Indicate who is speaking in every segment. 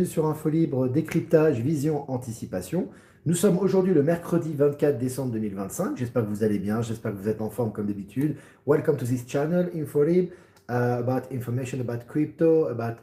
Speaker 1: Sur Infolibre, décryptage, vision, anticipation. Nous sommes aujourd'hui le mercredi 24 décembre 2025. J'espère que vous allez bien, j'espère que vous êtes en forme comme d'habitude. Welcome to this channel, Infolibre, about information about crypto, about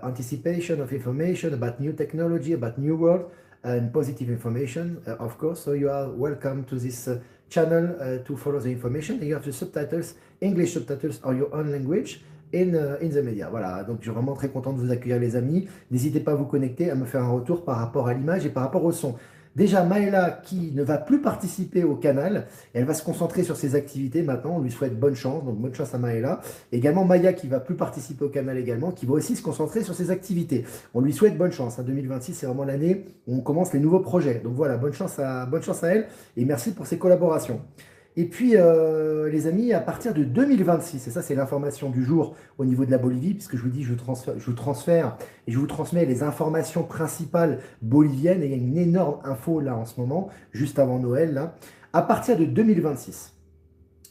Speaker 1: anticipation of information, about new technology, about new world, and positive information, of course. So you are welcome to this channel to follow the information. And you have the subtitles, English subtitles or your own language. In the media. Voilà, donc je suis vraiment très content de vous accueillir les amis. N'hésitez pas à vous connecter, à me faire un retour par rapport à l'image et par rapport au son. Déjà, Maëla qui ne va plus participer au canal, elle va se concentrer sur ses activités maintenant, on lui souhaite bonne chance, donc bonne chance à Maëla. Également Maya qui va plus participer au canal également, qui va aussi se concentrer sur ses activités. On lui souhaite bonne chance, 2026 c'est vraiment l'année où on commence les nouveaux projets. Donc voilà, bonne chance à elle et merci pour ses collaborations. Et puis, les amis, à partir de 2026, et ça c'est l'information du jour au niveau de la Bolivie, puisque je vous dis, je vous transfère et je vous transmets les informations principales boliviennes, et il y a une énorme info là en ce moment, juste avant Noël, là. À partir de 2026,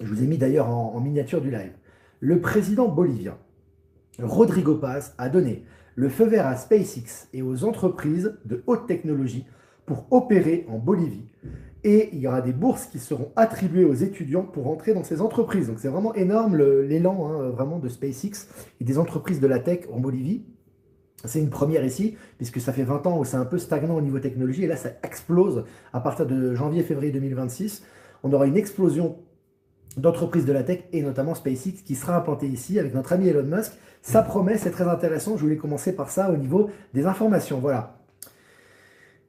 Speaker 1: je vous ai mis d'ailleurs en miniature du live, le président bolivien, Rodrigo Paz, a donné le feu vert à SpaceX et aux entreprises de haute technologie pour opérer en Bolivie. Et il y aura des bourses qui seront attribuées aux étudiants pour entrer dans ces entreprises. Donc c'est vraiment énorme l'élan vraiment de SpaceX et des entreprises de la tech en Bolivie. C'est une première ici, puisque ça fait 20 ans où c'est un peu stagnant au niveau technologie, et là ça explose à partir de janvier-février 2026. On aura une explosion d'entreprises de la tech, et notamment SpaceX, qui sera implantée ici avec notre ami Elon Musk. Ça promet, c'est très intéressant. Je voulais commencer par ça au niveau des informations. Voilà.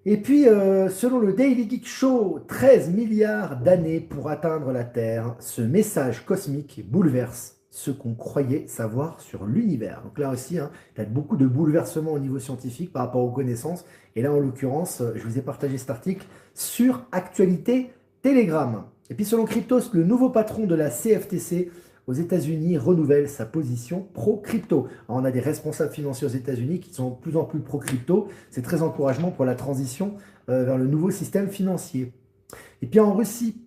Speaker 1: Et puis, selon le Daily Geek Show, 13 milliards d'années pour atteindre la Terre. Ce message cosmique bouleverse ce qu'on croyait savoir sur l'univers. Donc là aussi, il y a beaucoup de bouleversements au niveau scientifique par rapport aux connaissances. Et là, en l'occurrence, je vous ai partagé cet article sur Actualité Telegram. Et puis, selon Cryptos, le nouveau patron de la CFTC aux États-Unis renouvelle sa position pro-crypto. On a des responsables financiers aux États-Unis qui sont de plus en plus pro-crypto. C'est très encouragement pour la transition vers le nouveau système financier. Et puis en Russie,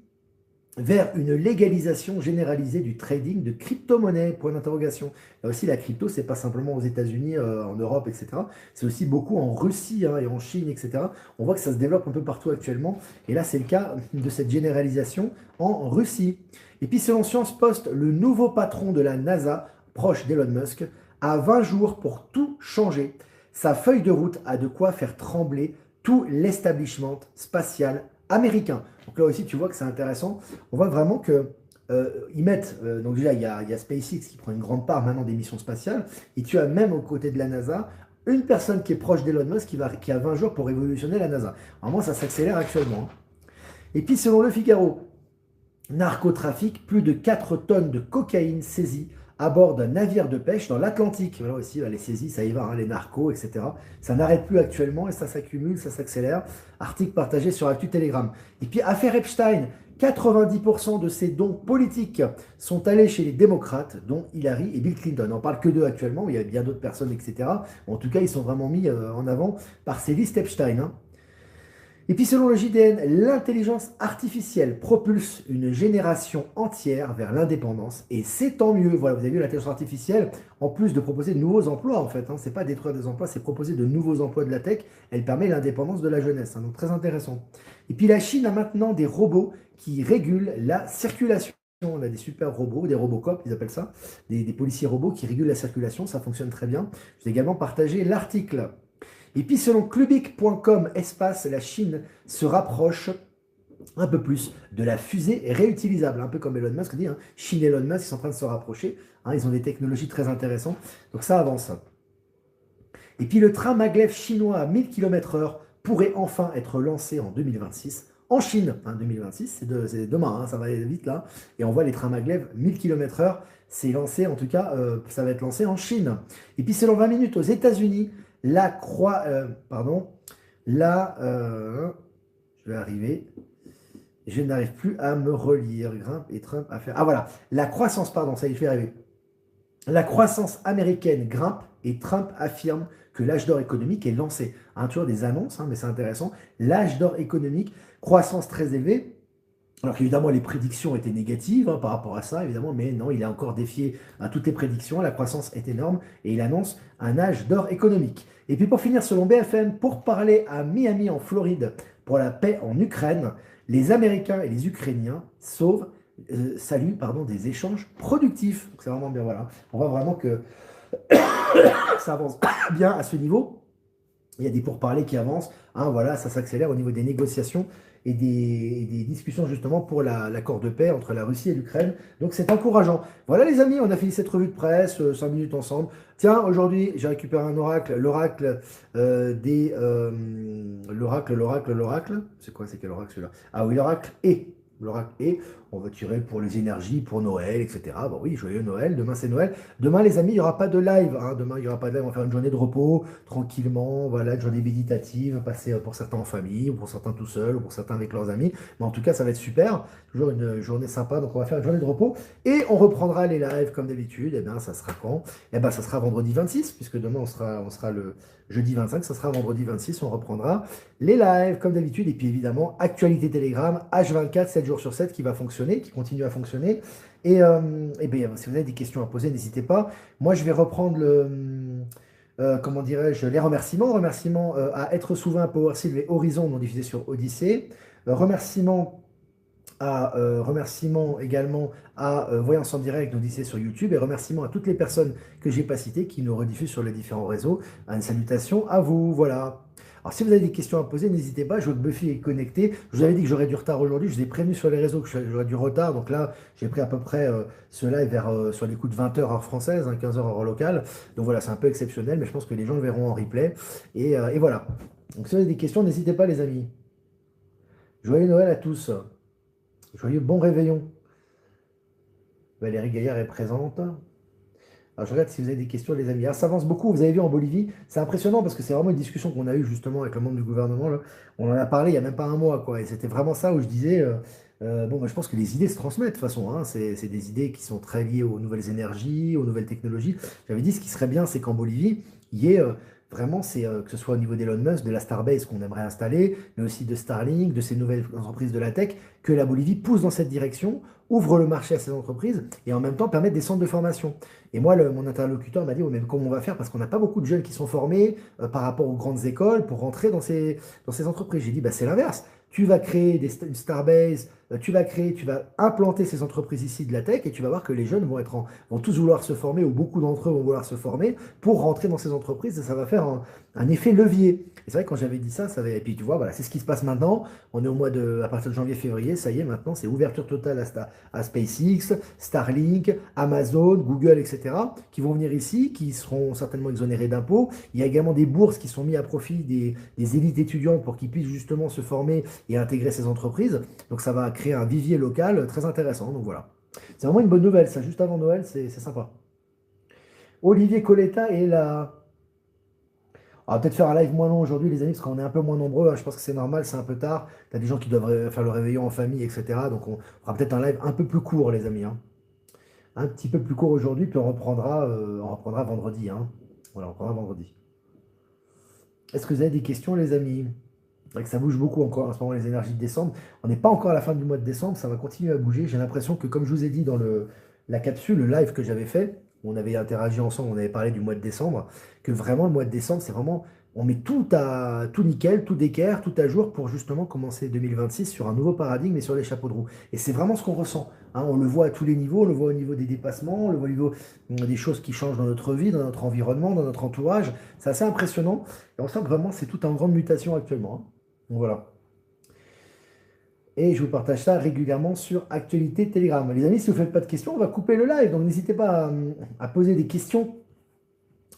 Speaker 1: vers une légalisation généralisée du trading de crypto-monnaies, point d'interrogation. Là aussi, la crypto, c'est pas simplement aux États-Unis, en Europe, etc. C'est aussi beaucoup en Russie et en Chine, etc. On voit que ça se développe un peu partout actuellement. Et là, c'est le cas de cette généralisation en Russie. Et puis, selon Science Post, le nouveau patron de la NASA, proche d'Elon Musk, a 20 jours pour tout changer. Sa feuille de route a de quoi faire trembler tout l'establishment spatial américain. Donc là aussi, tu vois que c'est intéressant. On voit vraiment que ils mettent, donc déjà il y a SpaceX qui prend une grande part maintenant des missions spatiales, et tu as même aux côtés de la NASA une personne qui est proche d'Elon Musk qui a 20 jours pour révolutionner la NASA. Vraiment, ça s'accélère actuellement. Et puis selon Le Figaro, narcotrafic, plus de 4 tonnes de cocaïne saisies à bord d'un navire de pêche dans l'Atlantique. Voilà aussi, les saisies, ça y va, les narcos, etc. Ça n'arrête plus actuellement et ça s'accumule, ça s'accélère. Article partagé sur Actu Telegram. Et puis, affaire Epstein, 90% de ces dons politiques sont allés chez les démocrates, dont Hillary et Bill Clinton. On n'en parle que d'eux actuellement, il y a bien d'autres personnes, etc. En tout cas, ils sont vraiment mis en avant par ces listes Epstein. Et puis selon le JDN, l'intelligence artificielle propulse une génération entière vers l'indépendance. Et c'est tant mieux. Voilà, vous avez vu l'intelligence artificielle, en plus de proposer de nouveaux emplois en fait. C'est pas détruire des emplois, c'est proposer de nouveaux emplois de la tech. Elle permet l'indépendance de la jeunesse. Donc très intéressant. Et puis la Chine a maintenant des robots qui régulent la circulation. On a des super robots, des Robocop, ils appellent ça, des policiers robots qui régulent la circulation. Ça fonctionne très bien. Je vais également partager l'article. Et puis selon Clubic.com, espace, la Chine se rapproche un peu plus de la fusée réutilisable, un peu comme Elon Musk dit, Chine et Elon Musk sont en train de se rapprocher, ils ont des technologies très intéressantes, donc ça avance. Et puis le train maglev chinois à 1000 km/h pourrait enfin être lancé en 2026 en Chine. 2026, c'est demain, ça va aller vite là, et on voit les trains maglev 1000 km/h, c'est lancé, en tout cas, ça va être lancé en Chine. Et puis selon 20 minutes aux États-Unis, je vais arriver, je n'arrive plus à me relire, Grimpe et Trump à faire, voilà, la croissance, ça y est, je vais arriver, la croissance américaine grimpe et Trump affirme que l'âge d'or économique est lancé. Toujours des annonces, mais c'est intéressant, l'âge d'or économique, croissance très élevée, Alors qu'évidemment, les prédictions étaient négatives par rapport à ça, évidemment, mais non, il a encore défié à toutes les prédictions. La croissance est énorme et il annonce un âge d'or économique. Et puis pour finir, selon BFM, pour parler à Miami en Floride pour la paix en Ukraine, les Américains et les Ukrainiens saluent des échanges productifs. Donc c'est vraiment bien, voilà. On voit vraiment que ça avance bien à ce niveau. Il y a des pourparlers qui avancent, voilà, ça s'accélère au niveau des négociations et des discussions justement pour l'accord de paix entre la Russie et l'Ukraine. Donc c'est encourageant. Voilà les amis, on a fini cette revue de presse, 5 minutes ensemble. Tiens, aujourd'hui j'ai récupéré un oracle, l'oracle. C'est quoi, c'est quel oracle celui-là? Ah oui, l'oracle et. L'oracle et, on va tirer pour les énergies, pour Noël, etc. Bon oui, joyeux Noël, demain c'est Noël. Demain les amis, il n'y aura pas de live, demain il n'y aura pas de live, on va faire une journée de repos, tranquillement, voilà, une journée méditative, passer pour certains en famille, ou pour certains tout seuls, ou pour certains avec leurs amis. Mais en tout cas, ça va être super, toujours une journée sympa, donc on va faire une journée de repos, et on reprendra les lives comme d'habitude, et bien ça sera quand? Et bien ça sera vendredi 26, puisque demain on sera le jeudi 25, ça sera vendredi 26, on reprendra les lives comme d'habitude, et puis évidemment, actualité Telegram, H24, 7 jours sur 7, qui va fonctionner, qui continue à fonctionner. Et bien, si vous avez des questions à poser, n'hésitez pas. Moi, je vais reprendre comment dirais-je, les remerciements. Remerciements à Être Souverain, PowerShield et Horizon, non diffusés sur Odyssée. Remerciements également à Voyance en direct, non diffusés sur YouTube. Et remerciements à toutes les personnes que j'ai pas citées qui nous rediffusent sur les différents réseaux. Une salutation à vous. Voilà. Alors, si vous avez des questions à poser, n'hésitez pas. Je vois que Buffy est connecté. Je vous avais dit que j'aurais du retard aujourd'hui. Je vous ai prévenu sur les réseaux que j'aurais du retard. Donc là, j'ai pris à peu près ce live sur les coups de 20h heure française, 15h heure locale. Donc voilà, c'est un peu exceptionnel, mais je pense que les gens le verront en replay. Et voilà. Donc si vous avez des questions, n'hésitez pas, les amis. Joyeux Noël à tous. Joyeux bon réveillon. Valérie Gaillard est présente. Alors, je regarde si vous avez des questions, les amis. Alors, ça avance beaucoup, vous avez vu en Bolivie. C'est impressionnant parce que c'est vraiment une discussion qu'on a eue justement avec le membre du gouvernement, là. On en a parlé il n'y a même pas un mois, quoi. Et c'était vraiment ça où je disais, bon, je pense que les idées se transmettent de toute façon, C'est des idées qui sont très liées aux nouvelles énergies, aux nouvelles technologies. J'avais dit ce qui serait bien, c'est qu'en Bolivie, il y ait vraiment, que ce soit au niveau d'Elon Musk, de la Starbase qu'on aimerait installer, mais aussi de Starlink, de ces nouvelles entreprises de la tech, que la Bolivie pousse dans cette direction, ouvre le marché à ces entreprises et en même temps permette des centres de formation. Et moi, mon interlocuteur m'a dit, oh, mais comment on va faire? Parce qu'on n'a pas beaucoup de jeunes qui sont formés par rapport aux grandes écoles pour rentrer dans ces entreprises. J'ai dit, bah, c'est l'inverse. Tu vas créer une Starbase, tu vas implanter ces entreprises ici de la tech et tu vas voir que les jeunes vont tous vouloir se former ou beaucoup d'entre eux vont vouloir se former pour rentrer dans ces entreprises et ça va faire un effet levier. Et c'est vrai que quand j'avais dit ça, et puis tu vois, voilà, c'est ce qui se passe maintenant. On est à partir de janvier-février, ça y est, maintenant c'est ouverture totale à SpaceX, Starlink, Amazon, Google, etc., qui vont venir ici, qui seront certainement exonérés d'impôts. Il y a également des bourses qui sont mises à profit des élites étudiantes pour qu'ils puissent justement se former et intégrer ces entreprises. Donc ça va créer un vivier local très intéressant. Donc voilà. C'est vraiment une bonne nouvelle, ça, juste avant Noël, c'est sympa. Olivier Coletta est là. On va peut-être faire un live moins long aujourd'hui, les amis, parce qu'on est un peu moins nombreux. Je pense que c'est normal, c'est un peu tard. Tu as des gens qui doivent faire le réveillon en famille, etc. Donc on fera peut-être un live un peu plus court, les amis. Un petit peu plus court aujourd'hui, puis on reprendra vendredi. Voilà, on reprendra vendredi. Est-ce que vous avez des questions, les amis? C'est vrai que ça bouge beaucoup encore en ce moment, les énergies de décembre. On n'est pas encore à la fin du mois de décembre, ça va continuer à bouger. J'ai l'impression que, comme je vous ai dit dans la capsule, le live que j'avais fait, où on avait interagi ensemble, on avait parlé du mois de décembre, que vraiment le mois de décembre, c'est vraiment, on met tout nickel, tout d'équerre, tout à jour pour justement commencer 2026 sur un nouveau paradigme et sur les chapeaux de roue. Et c'est vraiment ce qu'on ressent. On le voit à tous les niveaux, on le voit au niveau des dépassements, on le voit au niveau des choses qui changent dans notre vie, dans notre environnement, dans notre entourage. C'est assez impressionnant. Et on sent que vraiment c'est tout en grande mutation actuellement. Donc voilà. Et je vous partage ça régulièrement sur Actualité Telegram. Les amis, si vous ne faites pas de questions, on va couper le live. Donc n'hésitez pas à poser des questions.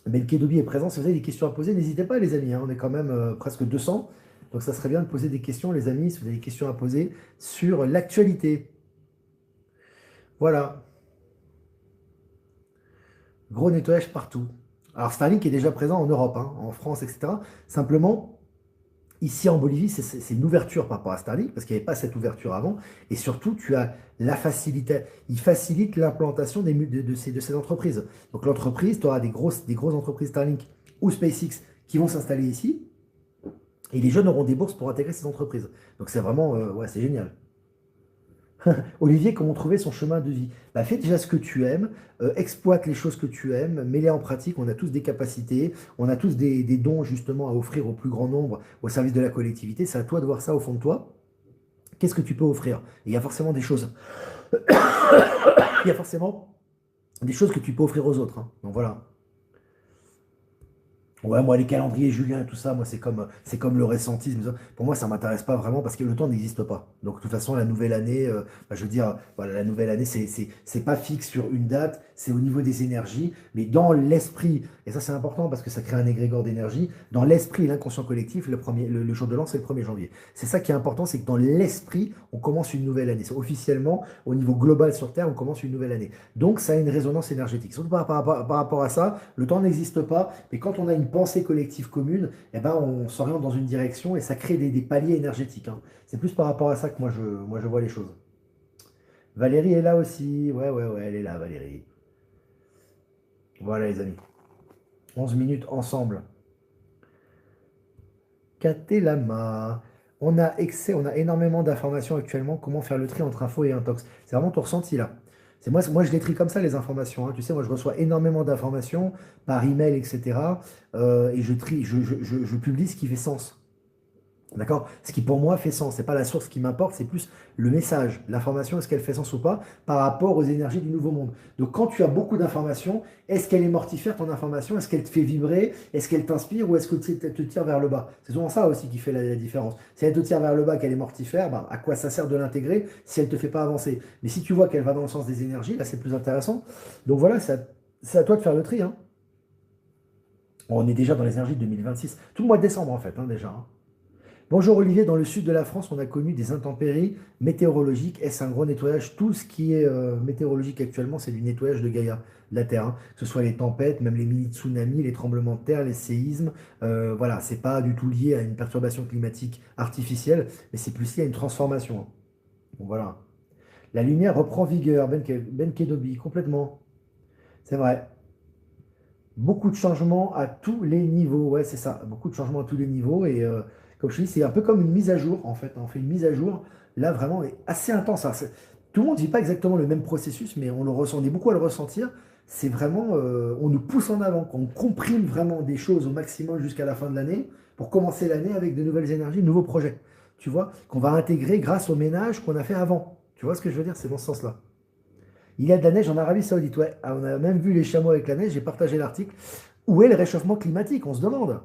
Speaker 1: Belkedobi est présent. Si vous avez des questions à poser, n'hésitez pas, les amis. On est quand même presque 200. Donc ça serait bien de poser des questions, les amis, si vous avez des questions à poser sur l'actualité. Voilà. Gros nettoyage partout. Alors Starlink est déjà présent en Europe, en France, etc. Simplement, ici en Bolivie, c'est une ouverture par rapport à Starlink, parce qu'il n'y avait pas cette ouverture avant. Et surtout, tu as la facilité. Il facilite l'implantation de ces entreprises. Donc l'entreprise, tu auras des grosses entreprises Starlink ou SpaceX qui vont s'installer ici. Et les jeunes auront des bourses pour intégrer ces entreprises. Donc c'est vraiment, ouais, c'est génial. Olivier, comment trouver son chemin de vie? Bah, fais déjà ce que tu aimes, exploite les choses que tu aimes, mets-les en pratique. On a tous des capacités, on a tous des dons justement à offrir au plus grand nombre au service de la collectivité. C'est à toi de voir ça au fond de toi. Qu'est-ce que tu peux offrir? Et il y a forcément des choses. Il y a forcément des choses que tu peux offrir aux autres, hein. Donc voilà. Ouais, moi, les calendriers Julien et tout ça, moi, c'est comme le ressentisme. Pour moi, ça ne m'intéresse pas vraiment parce que le temps n'existe pas. Donc, de toute façon, la nouvelle année, bah, je veux dire, voilà, la nouvelle année, c'est pas fixe sur une date, c'est au niveau des énergies, mais dans l'esprit, et ça, c'est important parce que ça crée un égrégore d'énergie, dans l'esprit et l'inconscient collectif, le jour de l'an, c'est le 1er janvier. C'est ça qui est important, c'est que dans l'esprit, on commence une nouvelle année. Officiellement, au niveau global sur Terre, on commence une nouvelle année. Donc, ça a une résonance énergétique. Surtout par rapport à ça, le temps n'existe pas, mais quand on a une pensée collective commune, eh ben, on s'oriente dans une direction et ça crée des paliers énergétiques, hein. C'est plus par rapport à ça que moi je vois les choses. Valérie est là aussi. Ouais, ouais, ouais, elle est là, Valérie. Voilà, les amis. 11 minutes ensemble. Lama. On a énormément d'informations actuellement. Comment faire le tri entre info et intox? C'est vraiment ton ressenti là. Moi, je les trie comme ça, les informations, hein. Tu sais, moi, je reçois énormément d'informations par email, etc. Et je trie, je publie ce qui fait sens. D'accord? Ce qui pour moi fait sens, c'est pas la source qui m'importe, c'est plus le message, l'information, est-ce qu'elle fait sens ou pas par rapport aux énergies du nouveau monde. Donc quand tu as beaucoup d'informations, est-ce qu'elle est mortifère ton information? Est-ce qu'elle te fait vibrer? Est-ce qu'elle t'inspire ou est-ce que elle te tire vers le bas? C'est souvent ça aussi qui fait la différence. Si elle te tire vers le bas, qu'elle est mortifère, ben, à quoi ça sert de l'intégrer si elle ne te fait pas avancer? Mais si tu vois qu'elle va dans le sens des énergies, là c'est plus intéressant. Donc voilà, c'est à toi de faire le tri, hein. On est déjà dans les énergies de 2026, tout le mois de décembre en fait, hein, déjà, hein. Bonjour Olivier, dans le sud de la France, on a connu des intempéries météorologiques. Est-ce un gros nettoyage? Tout ce qui est météorologique actuellement, c'est du nettoyage de Gaïa, de la Terre, hein. Que ce soit les tempêtes, même les mini-tsunamis, les tremblements de terre, les séismes. Voilà, c'est pas du tout lié à une perturbation climatique artificielle, mais c'est plus lié à une transformation, hein. Donc voilà. La lumière reprend vigueur, Ben Kedobi, complètement. C'est vrai. Beaucoup de changements à tous les niveaux. Ouais, c'est ça. Beaucoup de changements à tous les niveaux. Et comme je te dis, c'est un peu comme une mise à jour, en fait. On fait une mise à jour, là, vraiment, est assez intense. Alors, tout le monde ne vit pas exactement le même processus, mais on le ressent, on est beaucoup à le ressentir. C'est vraiment, on nous pousse en avant, on comprime vraiment des choses au maximum jusqu'à la fin de l'année pour commencer l'année avec de nouvelles énergies, de nouveaux projets. Tu vois, qu'on va intégrer grâce au ménage qu'on a fait avant. Tu vois ce que je veux dire? C'est dans ce sens-là. Il y a de la neige en Arabie Saoudite, ouais. Ah, on a même vu les chameaux avec la neige, j'ai partagé l'article. Où est le réchauffement climatique? On se demande.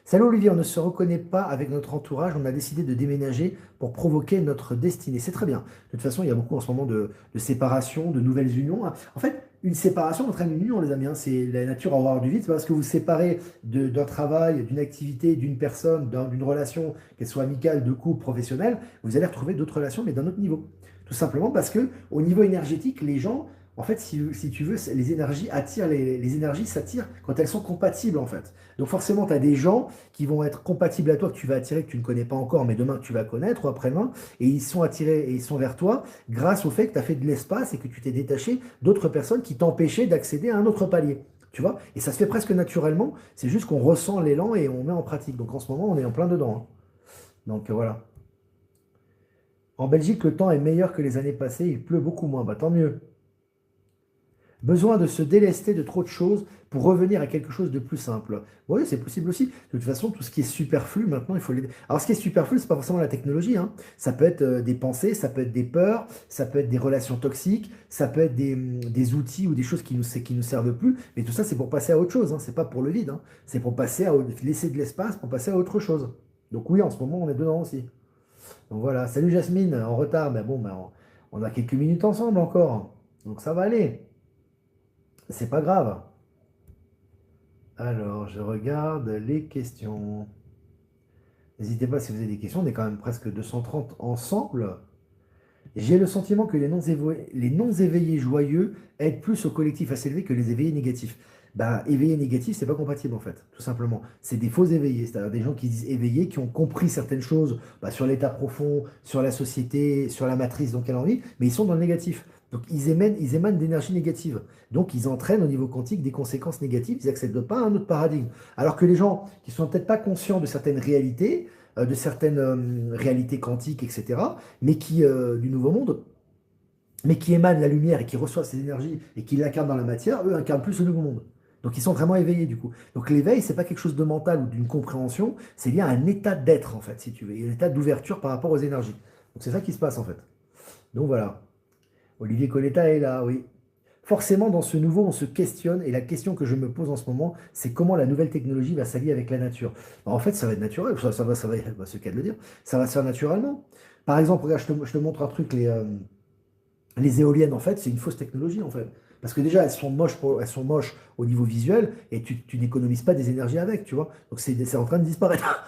Speaker 1: Salut Olivier, on ne se reconnaît pas avec notre entourage, on a décidé de déménager pour provoquer notre destinée. C'est très bien. De toute façon, il y a beaucoup en ce moment de séparation, de nouvelles unions. En fait, une séparation entraîne une union, les amis, hein. C'est la nature à horreur du vide. C'est parce que vous séparez d'un travail, d'une activité, d'une personne, d'une relation, qu'elle soit amicale, de couple, professionnelle, vous allez retrouver d'autres relations, mais d'un autre niveau. Tout simplement parce que au niveau énergétique, les gens, en fait, si tu veux, les énergies attirent, les énergies s'attirent quand elles sont compatibles, en fait. Donc forcément, tu as des gens qui vont être compatibles à toi, que tu vas attirer, que tu ne connais pas encore, mais demain que tu vas connaître ou après-demain, et ils sont attirés et ils sont vers toi grâce au fait que tu as fait de l'espace et que tu t'es détaché d'autres personnes qui t'empêchaient d'accéder à un autre palier. Tu vois? Et ça se fait presque naturellement, c'est juste qu'on ressent l'élan et on met en pratique. Donc en ce moment, on est en plein dedans, hein. Donc voilà. En Belgique, le temps est meilleur que les années passées, il pleut beaucoup moins. Bah tant mieux. Besoin de se délester de trop de choses pour revenir à quelque chose de plus simple. Oui, c'est possible aussi. De toute façon, tout ce qui est superflu, maintenant, il faut les... Alors, ce qui est superflu, c'est pas forcément la technologie, hein. Ça peut être des pensées, ça peut être des peurs, ça peut être des relations toxiques, ça peut être des outils ou des choses qui nous servent plus. Mais tout ça, c'est pour passer à autre chose, hein. C'est pas pour le vide, hein. C'est pour passer à laisser de l'espace pour passer à autre chose. Donc oui, en ce moment, on est dedans aussi. Donc voilà. Salut Jasmine, en retard. Mais bon, on a quelques minutes ensemble encore. Donc ça va aller. C'est pas grave. Alors, je regarde les questions. N'hésitez pas si vous avez des questions. On est quand même presque 230 ensemble. J'ai le sentiment que les non-éveillés joyeux aident plus au collectif à s'élever que les éveillés négatifs. Bah, éveillés négatifs, c'est pas compatible en fait, tout simplement. C'est des faux éveillés, c'est-à-dire des gens qui disent éveillés, qui ont compris certaines choses bah, sur l'état profond, sur la société, sur la matrice dans laquelle on vit, mais ils sont dans le négatif. Donc ils émanent d'énergie négative. Donc ils entraînent au niveau quantique des conséquences négatives, ils n'acceptent pas un autre paradigme. Alors que les gens qui sont peut-être pas conscients de certaines réalités, de certaines réalités quantiques, etc., mais qui, du Nouveau Monde, mais qui émanent la lumière et qui reçoivent ces énergies et qui l'incarnent dans la matière, eux incarnent plus le nouveau monde. Donc ils sont vraiment éveillés du coup. Donc l'éveil, c'est pas quelque chose de mental ou d'une compréhension, c'est lié à un état d'être en fait, si tu veux, et un état d'ouverture par rapport aux énergies. Donc c'est ça qui se passe en fait. Donc voilà. Olivier Coletta est là, oui. Forcément, dans ce nouveau, on se questionne, et la question que je me pose en ce moment, c'est comment la nouvelle technologie va s'allier avec la nature. Alors, en fait, ça va être naturel, bah, c'est le cas de le dire, ça va se faire naturellement. Par exemple, regarde, je te montre un truc, les éoliennes, en fait, c'est une fausse technologie, en fait. Parce que déjà, elles sont moches au niveau visuel, et tu n'économises pas des énergies avec, tu vois. Donc c'est en train de disparaître.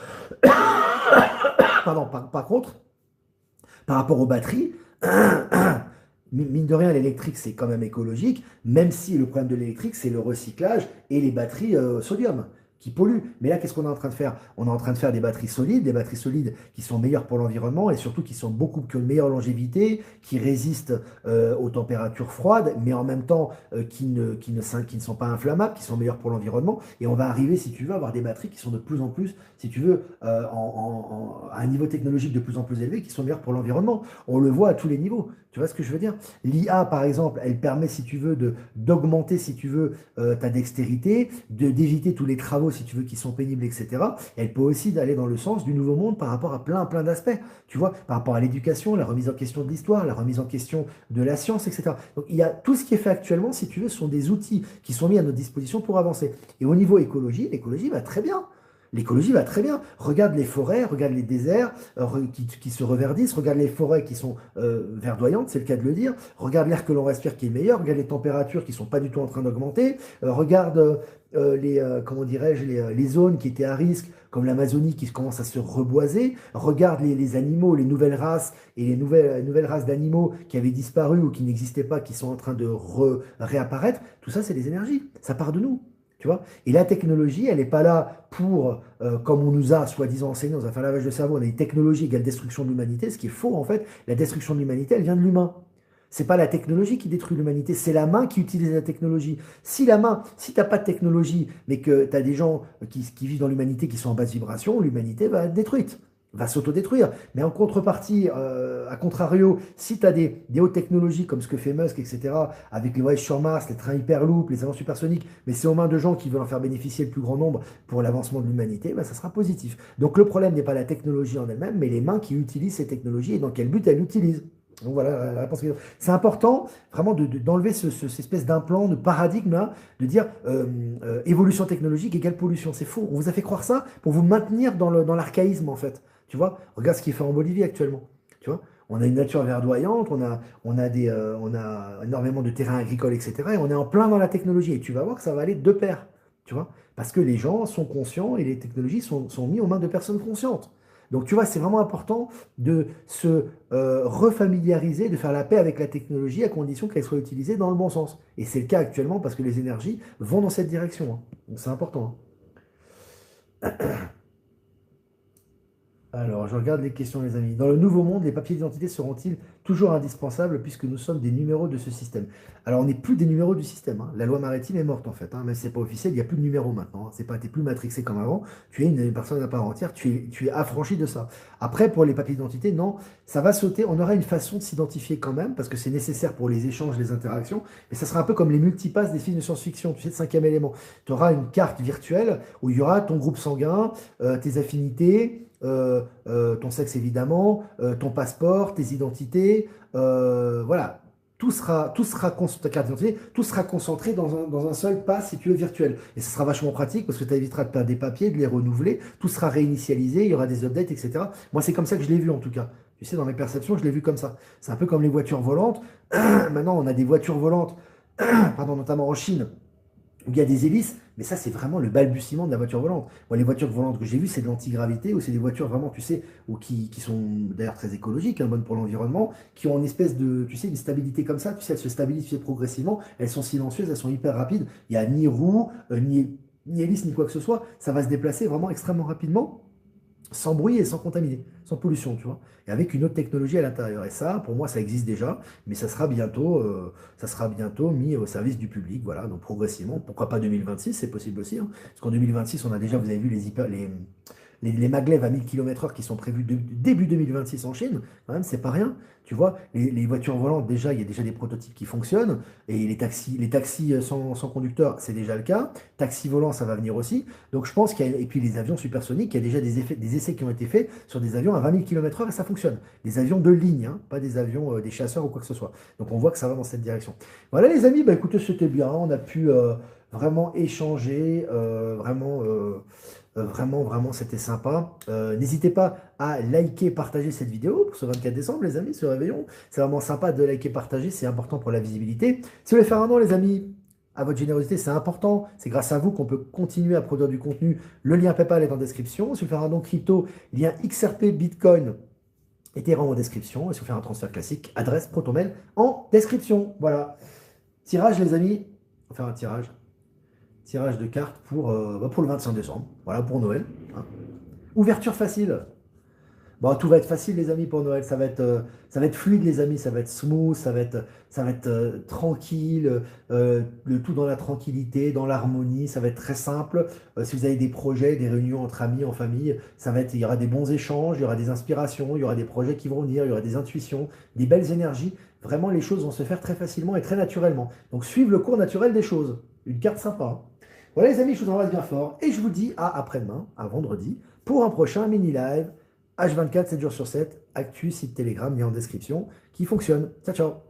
Speaker 1: Pardon, par contre, par rapport aux batteries, mine de rien, l'électrique, c'est quand même écologique, même si le problème de l'électrique, c'est le recyclage et les batteries sodium qui polluent. Mais là, qu'est-ce qu'on est en train de faire? On est en train de faire des batteries solides qui sont meilleures pour l'environnement et surtout qui ont une meilleure longévité, qui résistent aux températures froides, mais en même temps qui ne sont pas inflammables, qui sont meilleures pour l'environnement. Et on va arriver, si tu veux, à avoir des batteries qui sont de plus en plus, si tu veux, à un niveau technologique de plus en plus élevé, qui sont meilleures pour l'environnement. On le voit à tous les niveaux. Tu vois ce que je veux dire? L'IA, par exemple, elle permet, si tu veux, d'augmenter, si tu veux, ta dextérité, d'éviter tous les travaux, si tu veux, qui sont pénibles, etc. Et elle peut aussi aller dans le sens du nouveau monde par rapport à plein d'aspects. Tu vois, par rapport à l'éducation, la remise en question de l'histoire, la remise en question de la science, etc. Donc, il y a tout ce qui est fait actuellement, si tu veux, sont des outils qui sont mis à notre disposition pour avancer. Et au niveau écologie, l'écologie va très bien. L'écologie va très bien. Regarde les forêts, regarde les déserts qui se reverdissent, regarde les forêts qui sont verdoyantes, c'est le cas de le dire. Regarde l'air que l'on respire qui est meilleur, regarde les températures qui ne sont pas du tout en train d'augmenter. Regarde comment dirais-je, les zones qui étaient à risque, comme l'Amazonie qui commence à se reboiser. Regarde les animaux, les nouvelles races et les nouvelles races d'animaux qui avaient disparu ou qui n'existaient pas, qui sont en train de réapparaître. Tout ça, c'est des énergies. Ça part de nous. Tu vois? Et la technologie, elle n'est pas là pour, comme on nous a soi-disant enseigné dans un fait lavage de cerveau, on a des technologies égale destruction de l'humanité, ce qui est faux en fait. La destruction de l'humanité, elle vient de l'humain. C'est pas la technologie qui détruit l'humanité, c'est la main qui utilise la technologie. Si tu n'as pas de technologie, mais que tu as des gens qui vivent dans l'humanité qui sont en basse vibration, l'humanité va être détruite, va s'autodétruire. Mais en contrepartie, à contrario, si tu as des hautes technologies comme ce que fait Musk, etc., avec les voyages sur Mars, les trains hyperloop, les avions supersoniques, mais c'est aux mains de gens qui veulent en faire bénéficier le plus grand nombre pour l'avancement de l'humanité, ben, ça sera positif. Donc le problème n'est pas la technologie en elle-même, mais les mains qui utilisent ces technologies et dans quel but elles l'utilisent. Donc voilà la réponse. C'est important vraiment d'enlever cette espèce d'implant, de paradigme là, de dire évolution technologique égale pollution. C'est faux. On vous a fait croire ça pour vous maintenir dans l'archaïsme en fait. Tu vois, regarde ce qui est fait en Bolivie actuellement. Tu vois, on a une nature verdoyante, on a énormément de terrains agricoles, etc. Et on est en plein dans la technologie. Et tu vas voir que ça va aller de pair. Tu vois, parce que les gens sont conscients et les technologies sont mises aux mains de personnes conscientes. Donc tu vois, c'est vraiment important de se refamiliariser, de faire la paix avec la technologie à condition qu'elle soit utilisée dans le bon sens. Et c'est le cas actuellement parce que les énergies vont dans cette direction, hein. Donc c'est important, hein. Alors, je regarde les questions, les amis. Dans le nouveau monde, les papiers d'identité seront-ils toujours indispensables puisque nous sommes des numéros de ce système? Alors, on n'est plus des numéros du système, hein. La loi maritime est morte, en fait, hein. Même si ce n'est pas officiel, il n'y a plus de numéros maintenant, hein. C'est pas, t'es plus matrixé comme avant. Tu es une personne à part entière, tu es affranchi de ça. Après, pour les papiers d'identité, non, ça va sauter. On aura une façon de s'identifier quand même parce que c'est nécessaire pour les échanges, les interactions. Mais ça sera un peu comme les multipasses des films de science-fiction, tu sais, le cinquième élément. Tu auras une carte virtuelle où il y aura ton groupe sanguin, tes affinités ton sexe évidemment, ton passeport, tes identités, voilà. Ta carte d'identité, tout sera concentré dans un seul pass, si tu veux, virtuel. Et ça sera vachement pratique parce que tu éviteras de perdre des papiers, de les renouveler, tout sera réinitialisé, il y aura des updates, etc. Moi, c'est comme ça que je l'ai vu en tout cas. Tu sais, dans mes perceptions, je l'ai vu comme ça. C'est un peu comme les voitures volantes. Maintenant, on a des voitures volantes, pardon, notamment en Chine où il y a des hélices, mais ça, c'est vraiment le balbutiement de la voiture volante. Moi, les voitures volantes que j'ai vues, c'est de l'antigravité, ou c'est des voitures vraiment, tu sais, ou qui sont d'ailleurs très écologiques, hein, bonnes pour l'environnement, qui ont une espèce de, tu sais, une stabilité comme ça, tu sais, elles se stabilisent progressivement, elles sont silencieuses, elles sont hyper rapides, il n'y a ni roue, ni hélice, ni quoi que ce soit, ça va se déplacer vraiment extrêmement rapidement sans bruit et sans contaminer, sans pollution, tu vois, et avec une autre technologie à l'intérieur. Et ça, pour moi, ça existe déjà, mais ça sera bientôt mis au service du public, voilà, donc progressivement. Pourquoi pas 2026, c'est possible aussi, hein, parce qu'en 2026, on a déjà, vous avez vu les maglevs à 1000 km/h qui sont prévus début 2026 en Chine, quand même, c'est pas rien. Tu vois, les voitures volantes, déjà, il y a déjà des prototypes qui fonctionnent. Et les taxis sans conducteur, c'est déjà le cas. Taxi volant, ça va venir aussi. Donc je pense et puis les avions supersoniques, il y a déjà des essais qui ont été faits sur des avions à 20 000 km/h et ça fonctionne. Des avions de ligne, hein, pas des avions, des chasseurs ou quoi que ce soit. Donc on voit que ça va dans cette direction. Voilà les amis, bah, écoutez, c'était bien. On a pu vraiment échanger, vraiment, c'était sympa. N'hésitez pas à liker, partager cette vidéo pour ce 24 décembre, les amis, ce réveillon. C'est vraiment sympa de liker, partager, c'est important pour la visibilité. Si vous voulez faire un don, les amis, à votre générosité, c'est important. C'est grâce à vous qu'on peut continuer à produire du contenu. Le lien PayPal est en description. Si vous voulez faire un don crypto, lien XRP, Bitcoin, Ethereum en description. Et si vous faites un transfert classique, adresse Protonmail en description. Voilà. Tirage, les amis. On va faire un tirage. Tirage de cartes pour le 25 décembre. Voilà, pour Noël, hein. Ouverture facile. Bon, tout va être facile, les amis, pour Noël. Ça va être fluide, les amis. Ça va être smooth. Ça va être tranquille. Le tout dans la tranquillité, dans l'harmonie. Ça va être très simple. Si vous avez des projets, des réunions entre amis, en famille, il y aura des bons échanges, il y aura des inspirations, il y aura des projets qui vont venir, il y aura des intuitions, des belles énergies. Vraiment, les choses vont se faire très facilement et très naturellement. Donc, suivre le cours naturel des choses. Une carte sympa, hein. Voilà, les amis, je vous embrasse bien fort. Et je vous dis à après-demain, à vendredi, pour un prochain mini-live. H24, 7 jours sur 7, actu, site Telegram, lien en description, qui fonctionne. Ciao, ciao.